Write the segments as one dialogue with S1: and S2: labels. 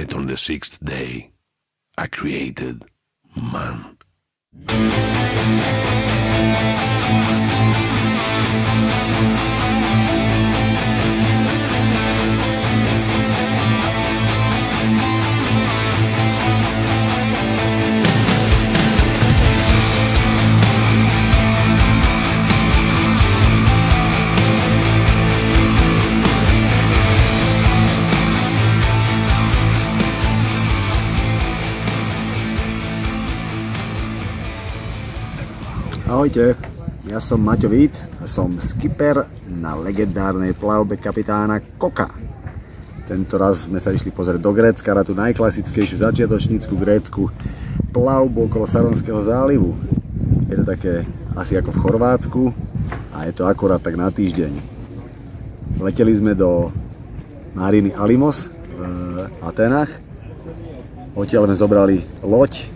S1: And on the sixth day, I created man.
S2: Ahojte, ja som Maťo Vít a som skipper na legendárnej plavbe kapitána Koka. Tento raz sme sa išli pozrieť do Grécka na tú najklasickejšiu začiatočnícku grécku plavbu okolo Saronského zálivu. Je to také asi ako v Chorvátsku a je to akurát tak na týždeň. Leteli sme do Mariny Alimos v Atenách. Odtiaľ sme zobrali loď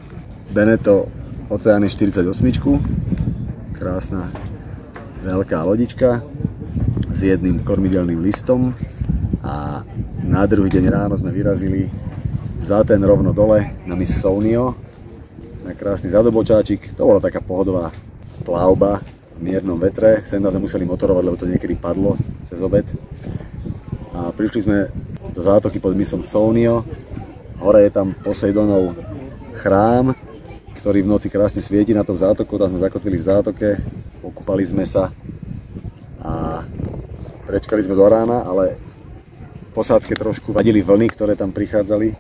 S2: Beneto Oceane 48. Krásna veľká lodička s jedným kormidelným listom a na druhý deň ráno sme vyrazili za ten rovno dole na mys Sounio na krásny zadobočáčik. To bola taká pohodová plavba v miernom vetre, sem sme museli motorovať, lebo to niekedy padlo cez obed a prišli sme do zátoky pod mysom Sounio. Hore je tam Poseidonov chrám, ktorý v noci krásne svieti na tom zátoku. Tam sme zakotvili v zátoke, okúpali sme sa a prečkali sme do rána, ale posádke trošku vadili vlny, ktoré tam prichádzali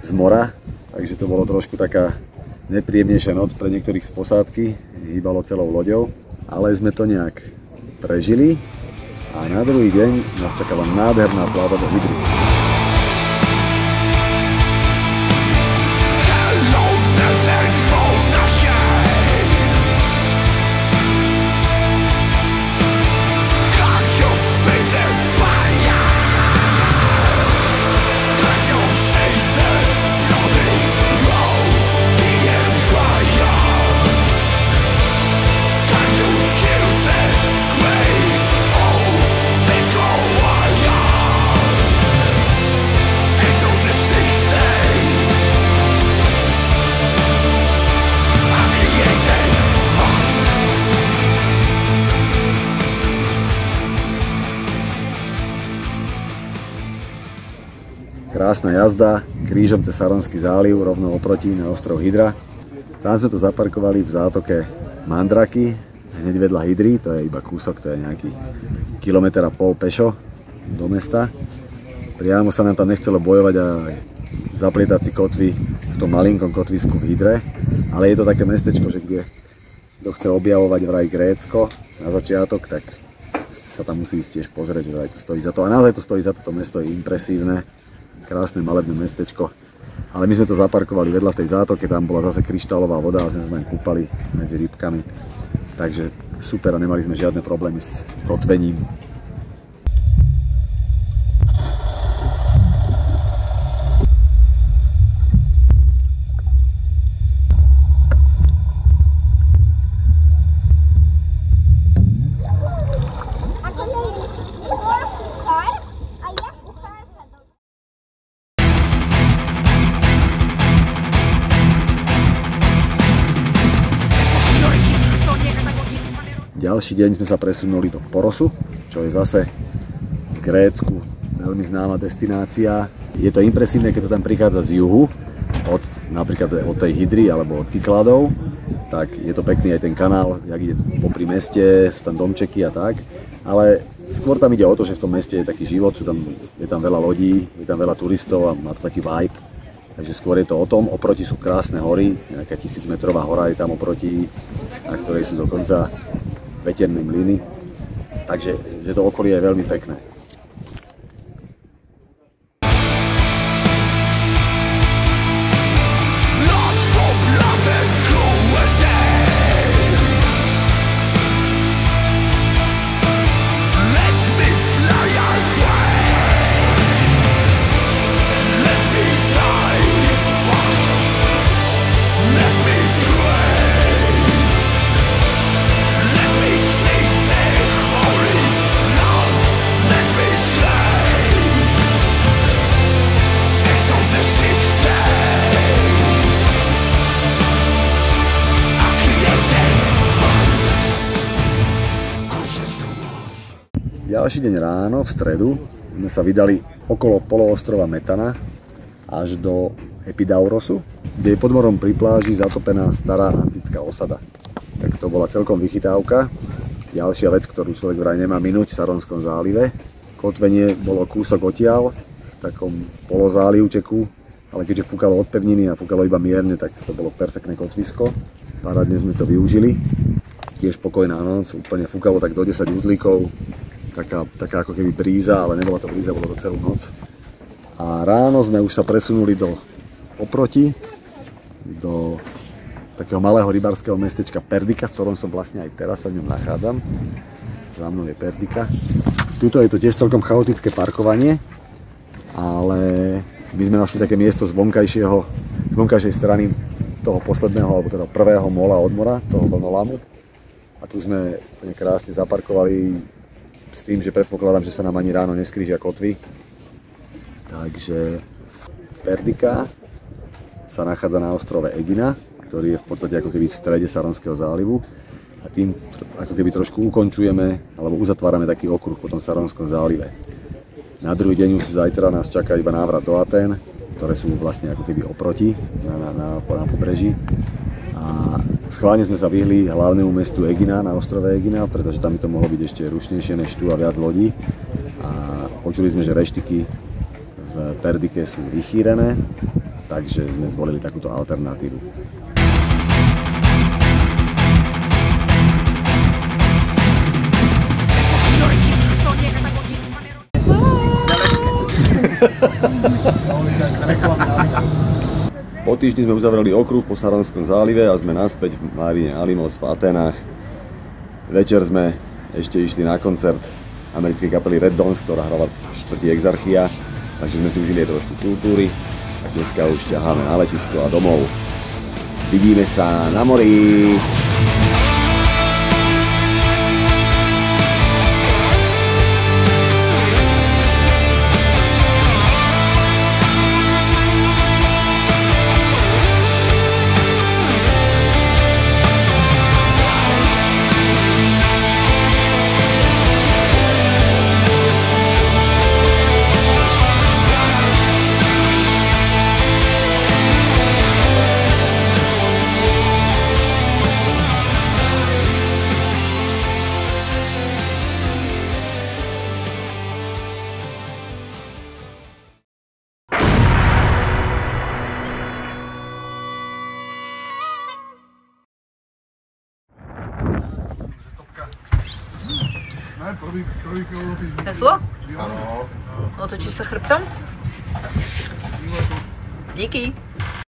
S2: z mora, takže to bolo trošku taká nepríjemnejšia noc pre niektorých z posádky, hýbalo celou loďou, ale sme to nejak prežili a na druhý deň nás čakala nádherná plavba do Hydry. Krásna jazda, krížom cez Saronský záliv, rovno oproti na ostrov Hydra. Tam sme to zaparkovali v zátoke Mandraky, hneď vedľa Hydry, to je iba kúsok, to je nejaký 1,5 kilometra pešo do mesta. Priamo sa nám tam nechcelo bojovať a zaplietať si kotvy v tom malinkom kotvisku v Hydre, ale je to také mestečko, že kde kto chce objavovať vraj Grécko na začiatok, tak sa tam musí ísť tiež pozrieť, že vraj to stojí za to. A naozaj to stojí za to, to mesto je impresívne. Krásne malebné mestečko, ale my sme to zaparkovali vedľa v tej zátoke, tam bola zase kryštálová voda a sme sa tam kúpali medzi rybkami, takže super a nemali sme žiadne problémy s kotvením. Ďalší deň sme sa presunuli do Porosu, čo je zase v Grécku veľmi známa destinácia. Je to impresívne, keď sa tam prichádza z juhu, napríklad od tej Hydry alebo od Kykladov, tak je to pekný aj ten kanál, jak ide popri meste, sú tam domčeky a tak, ale skôr tam ide o to, že v tom meste je taký život, je tam veľa lodí, je tam veľa turistov a má to taký vibe. Takže skôr je to o tom, oproti sú krásne hory, nejaká 1000-metrová hora je tam oproti, na ktorej sú dokonca veterné mlyny, takže že to okolie je veľmi pekné.
S3: Let
S2: ďalší deň ráno, v stredu, sme sa vydali okolo poloostrova Metana až do Epidaurosu, kde je pod morom pri pláži zatopená stará antická osada. Tak to bola celkom vychytávka. Ďalšia vec, ktorú človek vraj nemá minúť v Saronskom zálive. Kotvenie bolo kúsok odtiaľ, v takom polozálivčeku, ale keďže fúkalo od pevniny a fúkalo iba mierne, tak to bolo perfektné kotvisko. Parádne sme to využili. Tiež pokojná noc, úplne fúkalo tak do 10 uzlíkov. Taká ako keby bríza, ale nebola to bríza, bolo to celú noc. A ráno sme už sa presunuli oproti, do takého malého rybárskeho mestečka Perdika, v ktorom som vlastne aj teraz sa v ňom nachádzam. Za mnou je Perdika. Tuto je to tiež celkom chaotické parkovanie, ale my sme našli také miesto z vonkajšej strany toho posledného, alebo teda prvého mola od mora, toho vlnolamu. A tu sme krásne zaparkovali s tým, že predpokladám, že sa nám ani ráno neskrížia kotvy. Takže Perdika sa nachádza na ostrove Egina, ktorý je v podstate ako keby v strede Saronského zálivu. A tým ako keby trošku ukončujeme, alebo uzatvárame taký okruh po tom Saronskom zálive. Na druhý deň už zajtra nás čaká iba návrat do Atén, ktoré sú vlastne ako keby oproti na pobreží. A schválne sme sa vyhli hlavnému mestu Egina, na ostrove Egina, pretože tam by to mohlo byť ešte rušnejšie než tu a viac lodí. A počuli sme, že reštiky v Perdike sú vychýrené, takže sme zvolili takúto alternatívu. Po týždni sme uzavreli okruh po Saronskom zálive a sme naspäť v Marine Alimos v Atenách. Večer sme ešte išli na koncert americkej kapely Red Dawns, ktorá hrala v štvrti Exarchia, takže sme si užili aj trošku kultúry a dneska už ťaháme na letisko a domov. Vidíme sa na mori!
S3: Neslo? Otočíš sa chrbtom? Díky.